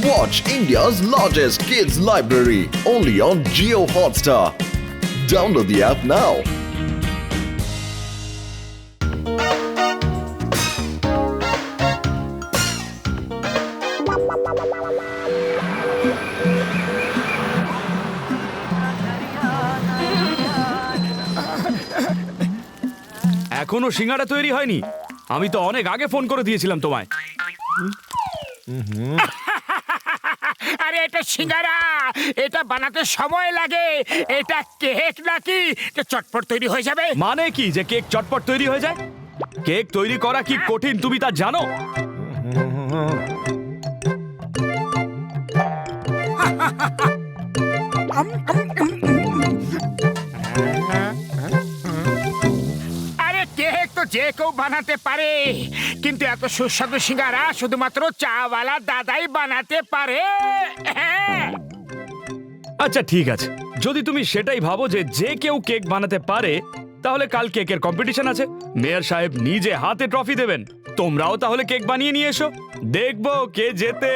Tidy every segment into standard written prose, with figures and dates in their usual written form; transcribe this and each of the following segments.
Watch India's largest kids library only on Jio Hotstar. Download the app now. এখনো সিঙ্গাড়া তৈরি হয়নি? আমি তো অনেক আগে ফোন করে দিয়েছিলাম তোমায়। আরে এটা সিঙ্গারা, এটা বানাতে সময় লাগে। এটা কেক নাকি যে চটপট তৈরি হয়ে যাবে? মানে কি যে কেক চটপট তৈরি হয়ে যায়? কেক তৈরি করা কি কঠিন তুমি তা জানো? আরে কেক তো যে কেউ বানাতে পারে, কিন্তু এত সুস্বাদু সিঙ্গারা শুধুমাত্র চাওয়ালা দাদাই বানাতে পারে। আচ্ছা ঠিক আছে, যদি তুমি সেটাই ভাবো যে যে কেউ কেক বানাতে পারে, তাহলে কাল কেকের কম্পিটিশন আছে। মেয়র সাহেব নিজে হাতে ট্রফি দেবেন। তোমরাও তাহলে কেক বানিয়ে নিয়ে এসো, দেখবো কে জেতে।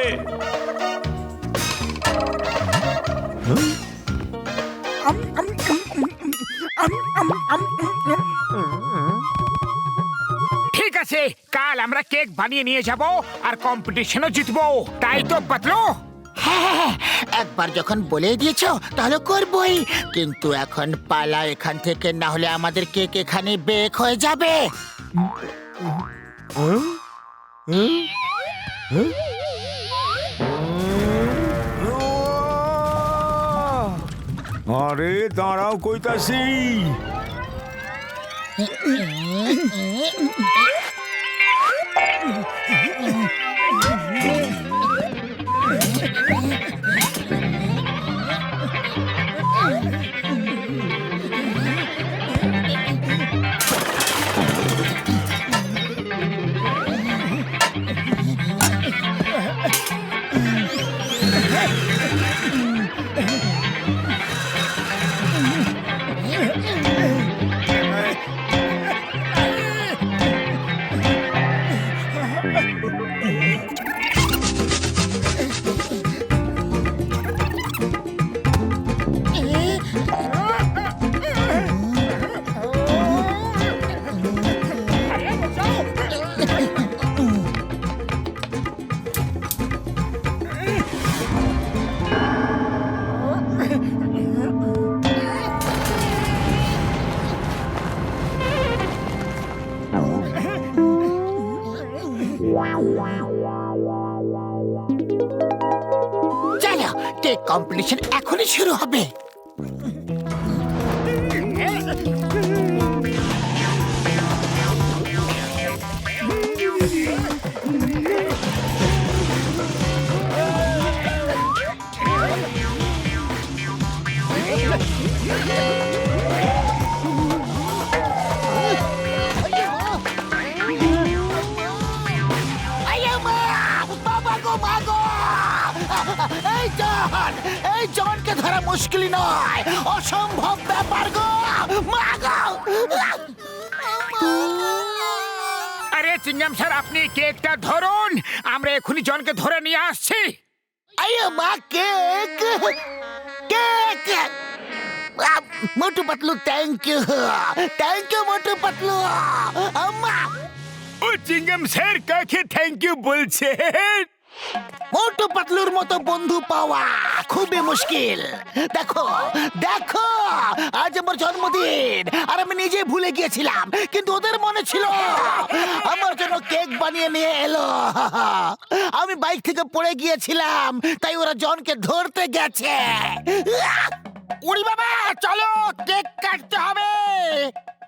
ঠিক আছে, কাল আমরা কেক বানিয়ে নিয়ে যাব আর কম্পিটিশনও জিতবো, তাই তো পাতলু? হ্যাঁ, একবার যখন বলে দিয়েছো তাহলে করবই, কিন্তু এখন পালা এখান থেকে, না হলে আমাদের কেক এখানে বেক হয়ে যাবে। আরে দাঁড়াও, কইতাছি। চলো, কেক কম্পিটিশন এখনই শুরু হবে। এই জনকে ধরা মুশকিল নয়, অসম্ভব ব্যাপার গো। মা গো! আরে চিংগাম স্যার, আপনি কেকটা ধরুন, আমরা এখনই জনকে ধরে নিয়ে আসছি। আরে মা, cake cake! Motu Patlu, thank you Motu Patlu. আম্মা, ও চিংগাম স্যার কাকে থ্যাংক ইউ বলছে? মোটু পাতলুর মতো বন্ধু পাওয়া খুবই মুশকিল। দেখো দেখো, আজ আমার জন্মদিন আর আমি নিজে ভুলে গিয়েছিলাম, কিন্তু ওদের মনে ছিল। আমার জন্য কেক বানিয়ে নিয়ে এলো। আমি বাইক থেকে পড়ে গিয়েছিলাম, তাই ওরা জনকে ধরতে গেছে। উড়ি বাবা, চলো কেক কাটতে হবে।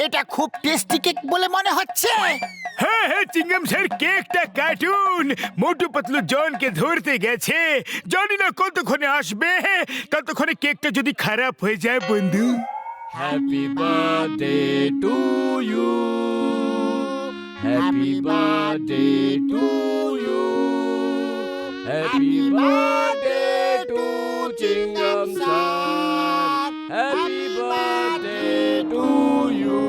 এটা খুব টেস্টি কেক বলে মনে হচ্ছে। হ্যাঁ হ্যাঁ চিংগাম স্যার, কেকটা কাটুন। মোটু পাতলু জনকে ধরতে গেছে, জানি না কতক্ষণে আসবে। ততক্ষণে কেকটা যদি খারাপ হয়ে যায় বন্ধু। Happy birthday to you. Happy birthday to you. Happy birthday to Chingam Sir. Happy birthday to you.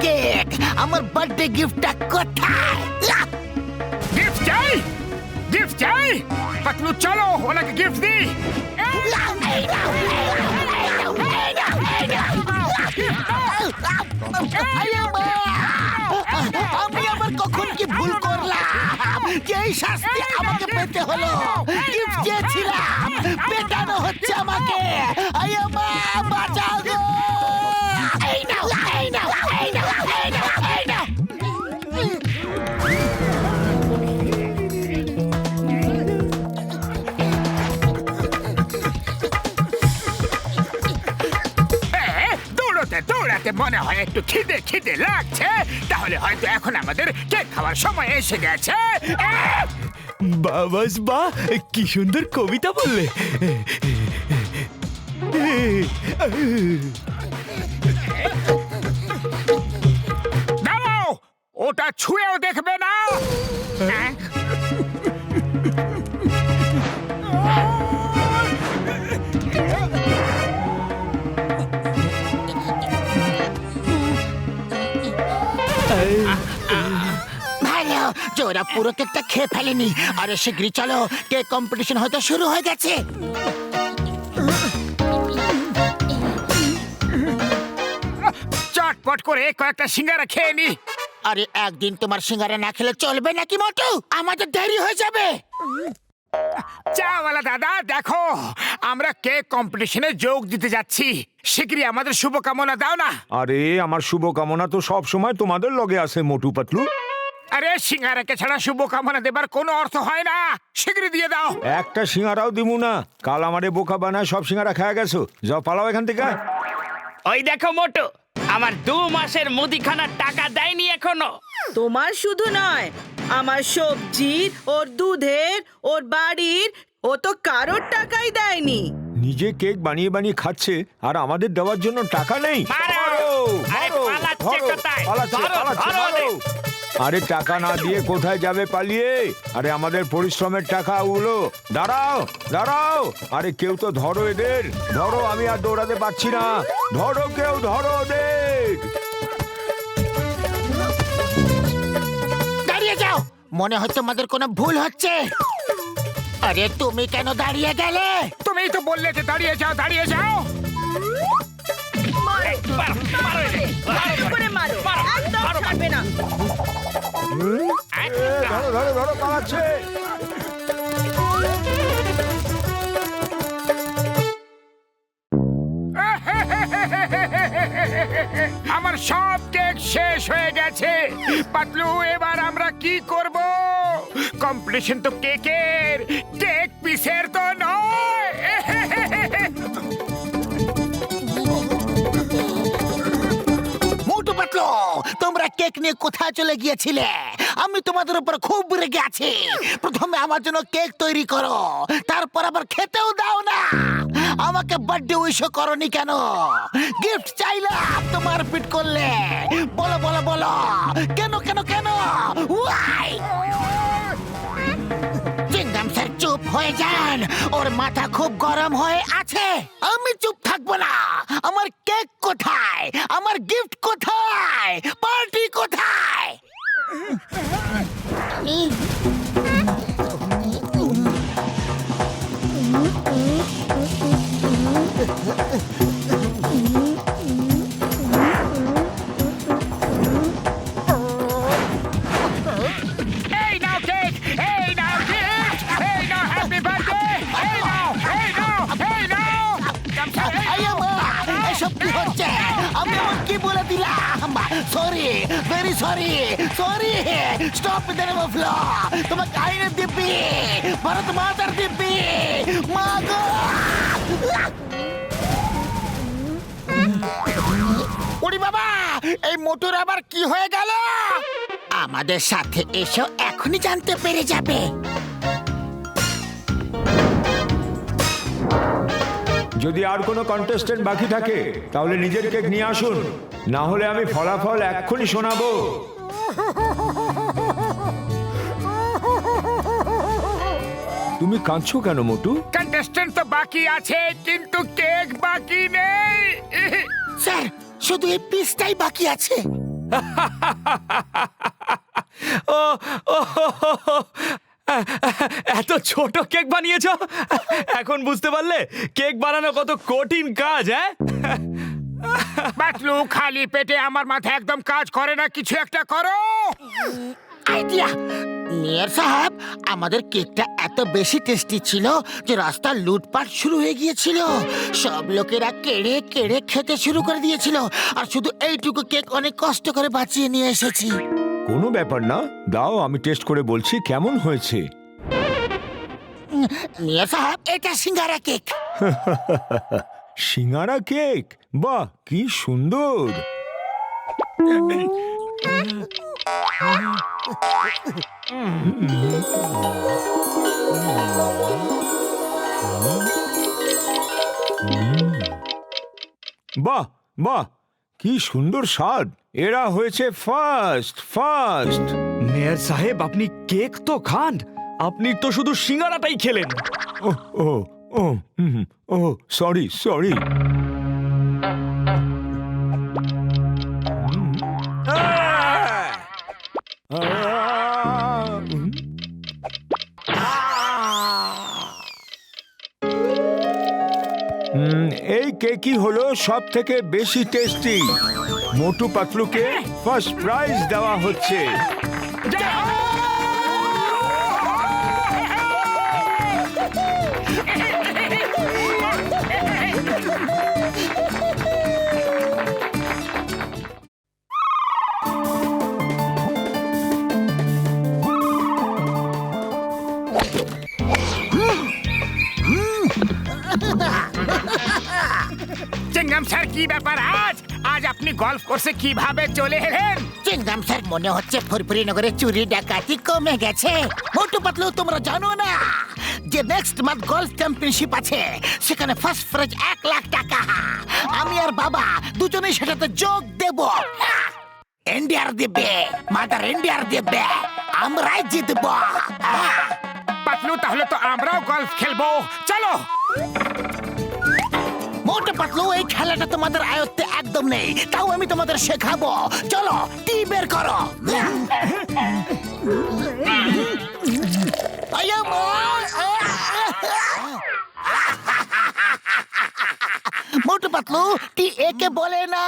Cake, আমার বার্থডে গিফটটা কোথায়? गिफ्ट চাই, गिफ्ट চাই। পাতলু চলো ওনাকে গিফট দি। আমি আবার কখন কি ভুল করলাম যে এই শাস্তি আমাকে পেতে হলো? গিফট চেয়েছিলাম, পেটানো হচ্ছে আমাকে। আয়া মা, বাঁচাও গো! এই নাও, এই নাও, এই নাও, এই নাও, এই নাও। দৌড়াতে দৌড়াতে মনে হয় একটু খিদে খিদে লাগছে, তাহলে হয়তো এখন আমাদের কেক খাওয়ার সময় এসে গেছে। বাবাস বা কি সুন্দর কবিতা বললে। দাঁড়াও, ওটা ছুঁয়েও দেখবে না। ভালো যে ওরা পুরো কেকটা খেয়ে ফেলেনি। আরে শীঘ্রই চলো, কেক কম্পিটিশন হয়তো শুরু হয়ে গেছে। চটপট করে কয়েকটা সিঙ্গারা খেয়ে নি। আরে একদিন তোমার সিঙ্গারা না খেলে চলবে নাকি মোটু? আমাদের দেরি হয়ে যাবে। চাওয়ালা দাদা, দেখো আমরা কেক কম্পিটিশনে যোগ দিতে যাচ্ছি, শীঘ্রই আমাদের শুভকামনা দাও না। আরে আমার শুভকামনা তো সব সময় তোমাদের লগে আছে মোটু পাতলু। আরে সিঙ্গারাকে ছাড়া শুভকামনা দেবার কোনো অর্থ হয় না, শীঘ্রই দিয়ে দাও। একটা সিঙ্গারাও দিমু না, কাল আমারে বোকা বানায় সব সিঙ্গারা খায়া গেছো। যাও পালাও এখান থেকে। ওই দেখো মোটু, আমার 2 মাসের মুদিখানার টাকা দেয়নি এখনো। তোমার শুধু নয়, আমার সবজির, ওর দুধের, ওর বাড়ির, ও তো কারোর টাকাই দেয়নি। নিজে কেক বানিয়ে বানিয়ে খাচ্ছে আর আমাদের দেওয়ার জন্য টাকা নেই। মারো! আরে পালাচ্ছে কোথায়? পালাচ্ছে, ধরো, পালাচ্ছে, ধরো মারো। আরে টাকা না দিয়ে কোথায় যাবে পালিয়ে? আরে আমাদের পরিশ্রমের টাকা ওগুলো। দাঁড়াও দাঁড়াও, আরে কেউ তো ধরো এদের, ধরো, আমি আর দৌড়াতে পারছি না। ধরো কেউ, ধরো ওদের। দাঁড়িয়ে যাও, মনে হয় তোমাদের কোনো ভুল হচ্ছে। আরে তুমি কেন দাঁড়িয়ে গেলে? তুমিই তো বললে যে দাঁড়িয়ে যাও, দাঁড়িয়ে যাও। ভালো করে মারো, একদম ছাড়বে না। ধরো ধরো ধরো, পালাচ্ছে। আমার সব কেক শেষ হয়ে গেছে। পাতলু, এবার আমরা কি করব? কম্পিটিশন তো কেকের, কেক পিসের তো নয়। মোটু পাতলু, তোমরা কেক নিয়ে কোথায় চলে গিয়েছিলে? আমি তোমাদের উপর খুব রেগে আছি। প্রথমে আমার জন্য কেক তৈরি করো, তারপর আবার খেতেও দাও না। আমাকে বার্থডে উইশও করনি কেন? গিফট চাইলাম, তোমার পিট করলে। বলো বলো বলো, কেন কেন কেন? Why? চিংগাম স্যার চুপ হয়ে যান, ওর মাথা খুব গরম হয়ে আছে। আমি চুপ থাকবো না। আমার কেক কোথায়? আমার গিফট কোথায়? পার্টি কোথায়? এই নাও কেক, এই নাও গিফট, এই নাও হ্যাপি বার্থডে, এই নাও, এই নাও, এই নাও। আয়া মা, এসব কি হচ্ছে? আমি এমন কি বলে দিলাম? Sorry, very sorry, sorry. Stop with the name of law. তোমাকে আইনের দিব্যি, ভারত মাতার দিব্যি। মা গো! ওরে বাবা, এই মোটর আবার কি হয়ে গেল? আমাদের সাথে এসো, এখনই জানতে পেরে যাবে। যদি আর কোনো কন্টেস্টেন্ট বাকি থাকে তাহলে নিজের কেক নিয়ে আসুন, না হলে আমি ফলাফল এক্ষুনি শোনাবো। তুমি কাঁদছো কেন মোটু? কন্টেস্টেন্ট তো বাকি আছে, কিন্তু কেক বাকি নেই। স্যার, শুধু এই পিসটাই বাকি আছে। ও ও, এত ছোট কেক বানিয়েছো? এখন বুঝতে পারলে কেক বানানো কত কঠিন কাজ, হ্যাঁ? পাতলু, খালি পেটে আমার মাথা একদম কাজ করে না, কিছু একটা করো। আইডিয়া! মেয়র সাহেব, আমাদের কেকটা এত বেশি টেস্টি ছিল যে রাস্তা লুটপাট শুরু হয়ে গিয়েছিল। সব লোকেরা কেড়ে কেড়ে খেতে শুরু করে দিয়েছিল, আর শুধু এইটুকু কেক অনেক কষ্ট করে বাঁচিয়ে নিয়ে এসেছি। কোনো ব্যাপার না, দাও আমি টেস্ট করে বলছি কেমন হয়েছে। মেয়র সাহেব, এটা সিঙ্গারা কেক। সিঙ্গারা কেক? বাহ, কি সুন্দর! বাহ বাহ, কি সুন্দর স্বাদ! এরা হয়েছে ফার্স্ট ফার্স্ট। মেয়র সাহেব, আপনি কেক তো খান, আপনি তো শুধু সিঙ্গারাটাই খেলেন। ও ও ও ও, সরি সরি। এই কেকই হলো সব থেকে বেশি টেস্টি। মোটু পাতলুকে ফার্স্ট প্রাইজ দেওয়া হচ্ছে। চিংগাম স্যার, কি ব্যাপার আজ? আজ আপনি গলফ কোর্সে কিভাবে চলে এলেন? চিংগাম স্যার, মনে হচ্ছে ফুরফুরি নগরে চুরি ডাকাতি কমে গেছে। মোটু পাতলু, তোমরা জানো না যে নেক্সট মান্থ গলফ চ্যাম্পিয়নশিপ আছে? সেখানে ফার্স্ট প্রাইজ 1 লাখ টাকা। আমি আর বাবা দুজনেই সেটাতে যোগ দেব। ইন্ডিয়ার দিবে, মাদার ইন্ডিয়ার দিবে, আমরাই জিতবো। পাতলু, তাহলে তো আমরাও গলফ খেলবো, চলো। মোটু পাতলু, এই খেলাটা তোমাদের আয়ত্তে একদম নেই, তাও আমি তোমাদের শেখাবো। চলো, টি বের করো। আয়া মা! মোটু পাতলু, টি একে বলে না,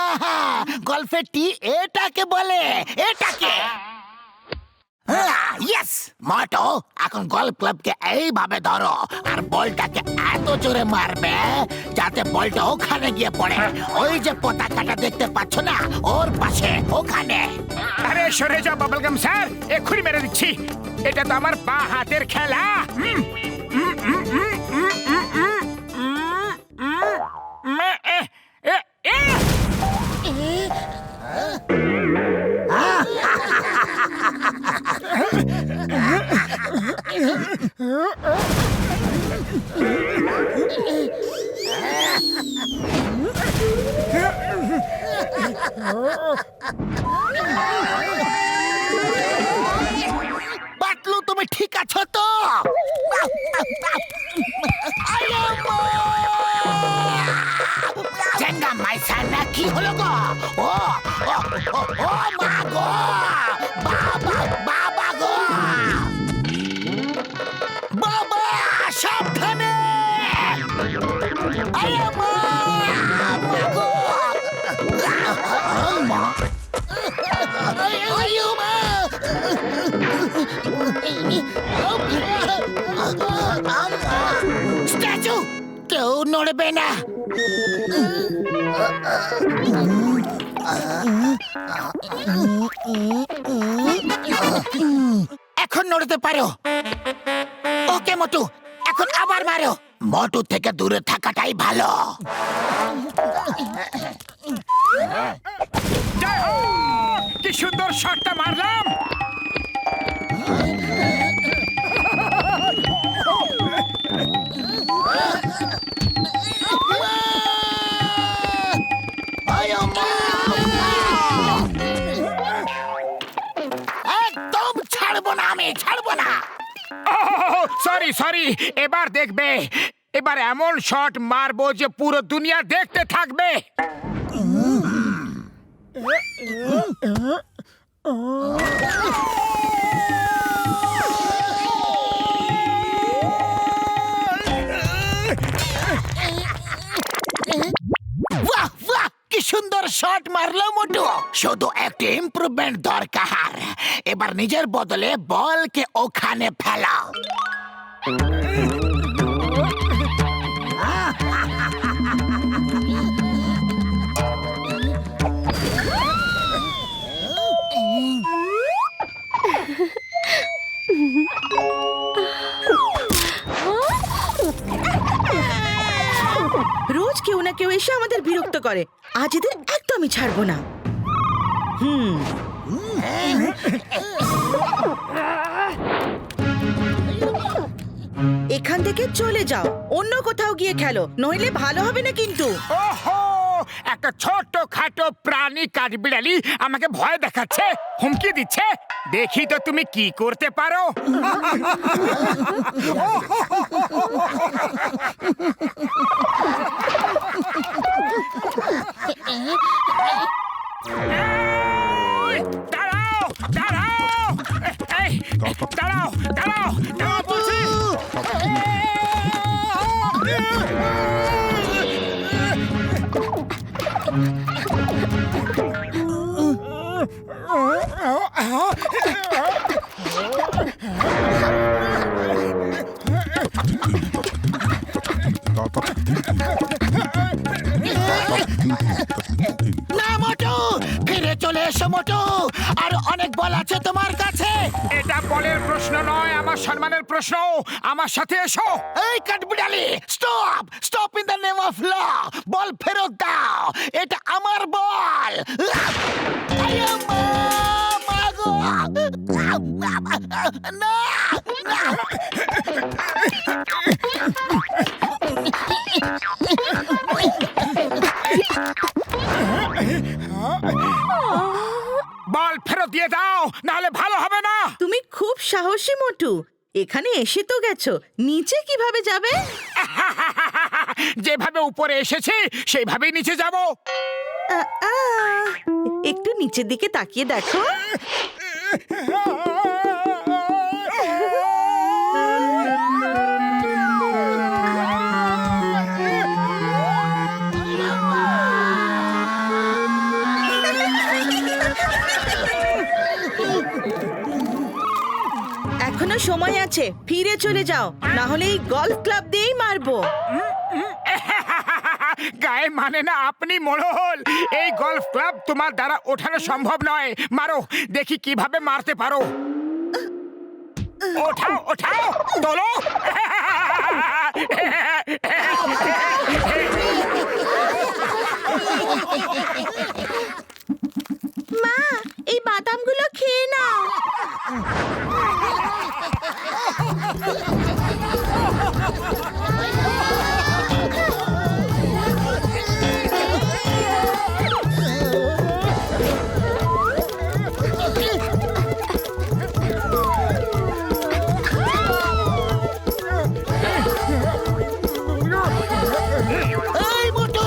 গল্ফে টি এটাকে বলে। এটাকে ইয়েস মোটু, এখন গল্ফ ক্লাবকে এইভাবে ধরো আর বলটাকে এত জোরে মারবে যাতে বলটা ওখানে গিয়ে পড়ে। ওই যে পতাকাটা দেখতে পাচ্ছ না, ওর পাশে, ওখানে। আরে সরে যাও বাবলগাম স্যার, এক্ষুনি মেরে দিচ্ছি। এটা তো আমার বা হাতের খেলা। পাতলু, তুমি ঠিক আছো তো? চেঙ্গা মাইসা না, কি হলো গো? ও ও ও ও মা গো! বাবা বাবা গো! বাবা, সাবধানে! আরে মা! মা গো! মা! আয়ো মা! স্ট্যাচু, কেউ নড়বে না। এখন নড়তে পারো। ওকে মোটু, এখন আবার মারো। মোটু থেকে দূরে থাকাটাই ভালো। জয় হো! কি সুন্দর শটটা মারলাম। একদম ছাড়বো না, আমি ছাড়বো না। সরি সরি, এবার দেখবে, এবার এমন শট মারবো যে পুরো দুনিয়া দেখতে থাকবে। বাহ বাহ, কি সুন্দর শট মারলো মোটু। শুধু একটু ইমপ্রুভমেন্ট দরকার। এবার নিজের বদলে বলকে ওখানে ফেলাও। রোজ কেউ না কেউ এসে আমাদের বিরক্ত করে, আজ এদের একদমই ছাড়বো না। এখান থেকে চলে যাও, অন্য কোথাও গিয়ে খেলো, নইলে ভালো হবে না কিন্তু। ওহো, একটা ছোট খাটো প্রাণী কাঠবিড়ালি আমাকে ভয় দেখাচ্ছে, হুমকি দিচ্ছে। দেখি তো তুমি কি করতে পারো। এই, দাঁড়াও দাঁড়াও, এই, দাঁড়াও দাঁড়াও দাঁড়াও বলছি। না মোটু, ফিরে চলে এসো মোটু, আর অনেক বল আছে তোমার কাছে। এটা বলের প্রশ্ন নয়, আমার সম্মানের প্রশ্ন। আমার সাথে এসো। এই কাঠবিড়ালি, stop stop in the name of law. Ball ফেরত দাও, এটা আমার বল। আয়া মা, মা গো। না না। বল ফেরত দিয়ে দাও, নাহলে ভালো হবে না। তুমি খুব সাহসী মোটু, এখানে এসে তো গেছো, নিচে কিভাবে যাবে? যেভাবে উপরে এসেছি সেইভাবেই নিচে যাব। আ, আ, একটু নিচের দিকে তাকিয়ে দেখো। এখনো সময় আছে, ফিরে চলে যাও, না হলে এই গলফ ক্লাব দিয়েই মারবো। গায়ে মানে না আপনি মোড়ল। এই গলফ ক্লাব তোমার দ্বারা ওঠানো সম্ভব নয়। মারো, দেখি কিভাবে মারতে পারো। ওঠাও ওঠাও, তোলো। মা, এই বাদামগুলো খেয়ে নাও। এই Motu,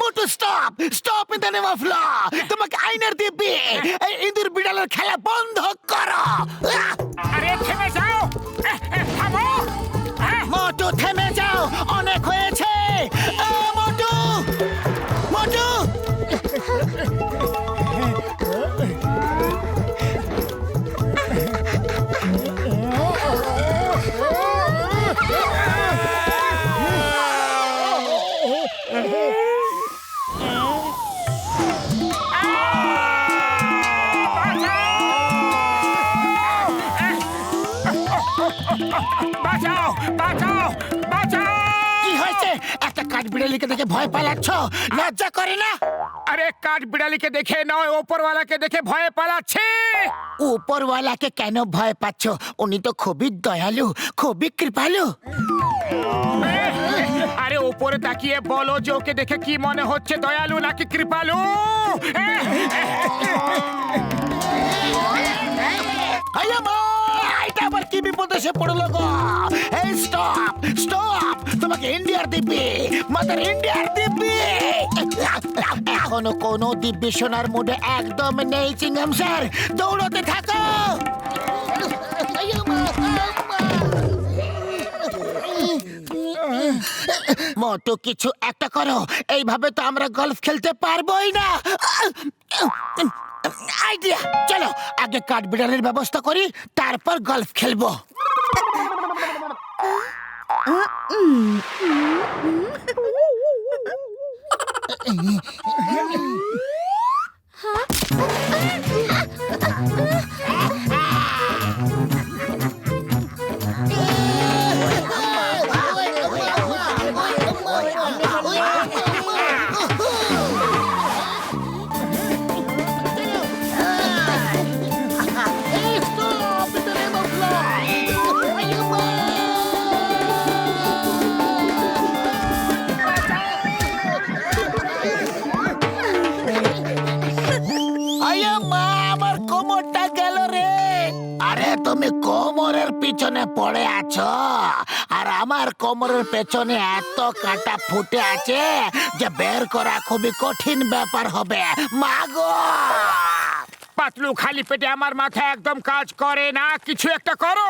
Motu stop stop in the name of law. তোমাকে আইনের দিব্যি, এই ইঁদুর বিড়ালের খেলা বন্ধ করো। আরে থেমে যাও, থামো। মোটু থেমে যাও, অনেক হয়েছে। মোটু মোটু। বাঁচাও বাঁচাও বাঁচাও। কি হয়েছে? একটা কাঠবিড়ালিকে দেখে ভয় পালাচ্ছ, লজ্জা করে না? আরে কাঠ বিড়ালিকে দেখে নয়, ওপরওয়ালাকে দেখে ভয়ে পালাচ্ছে। উপরওয়ালাকে কেন ভয় পাচ্ছ? উনি তো খুবই দয়ালু, খুবই কৃপালু। আরে ওপরে তাকিয়ে বলো যে ওকে দেখে কি মনে হচ্ছে, দয়ালু নাকি কৃপালু? আয়া মা, এটা আবার কি বিপদ এসে পড়লো গো? এই স্টপ স্টপ, তোমাকে ইন্ডিয়ার দিব্যি, মাদার ইন্ডিয়ার দিব্যি। এখনো কোনো দিব্য সোনার মুডে একদম নেই চিংগাম স্যার, দৌড়তে থাকো। মোটু কিছু একটা করো, এইভাবে তো আমরা গলফ খেলতে পারবোই না। আইডিয়া, চলো আগে কাঠবিড়ালের ব্যবস্থা করি, তারপর গলফ খেলবো। আমার কোমরটা গেল রে। আরে তুমি কোমরের পিছনে পড়ে আছো, আর আমার কোমরের পেছনে এত কাটা ফুটে আছে যে বের করা খুবই কঠিন ব্যাপার হবে। মাগো পাতলু, খালি পেটে আমার মাথা একদম কাজ করে না, কিছু একটা করো।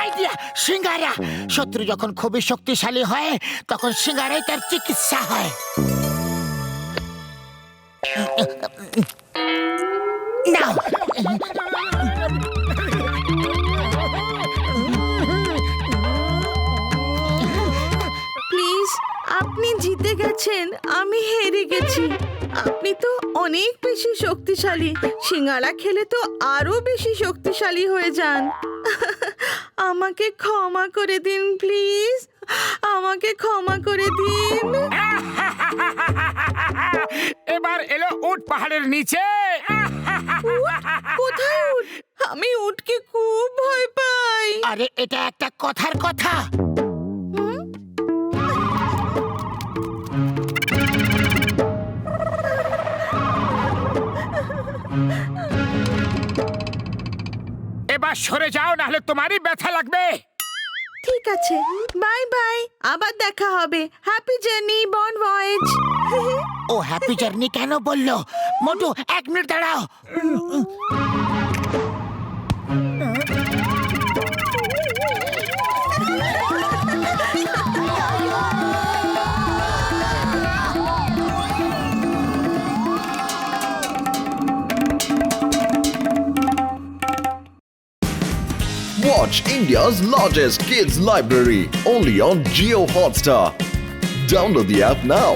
আইডিয়া, সিঙ্গারা। শত্রু যখন খুবই শক্তিশালী হয় তখন সিঙ্গারাই তার চিকিৎসা হয়। নাও। প্লিজ, আপনি জিতে গেছেন, আমি হেরে গেছি। আপনি তো অনেক বেশি শক্তিশালী, সিঙ্গারা খেলে তো আরো বেশি শক্তিশালী হয়ে যান। আমাকে ক্ষমা করে দিন প্লিজ, আমাকে ক্ষমা করে দিন। এবার এলো উট পাহাড়ের নিচে। কোথায় উট? আমি উটকে খুব ভয় পাই। আরে এটা একটা কথার কথা। এবার সরে যাও, নাহলে তোমারই ব্যথা লাগবে। ঠিক আছে, বাই বাই, আবার দেখা হবে। হ্যাপি জার্নি, বন ভয়েজ। ও হ্যাপি জার্নি কেন বললো? মোটু, 1 মিনিট দাঁড়াও। Watch India's largest kids library only on Geo Hotstar. Download the app now.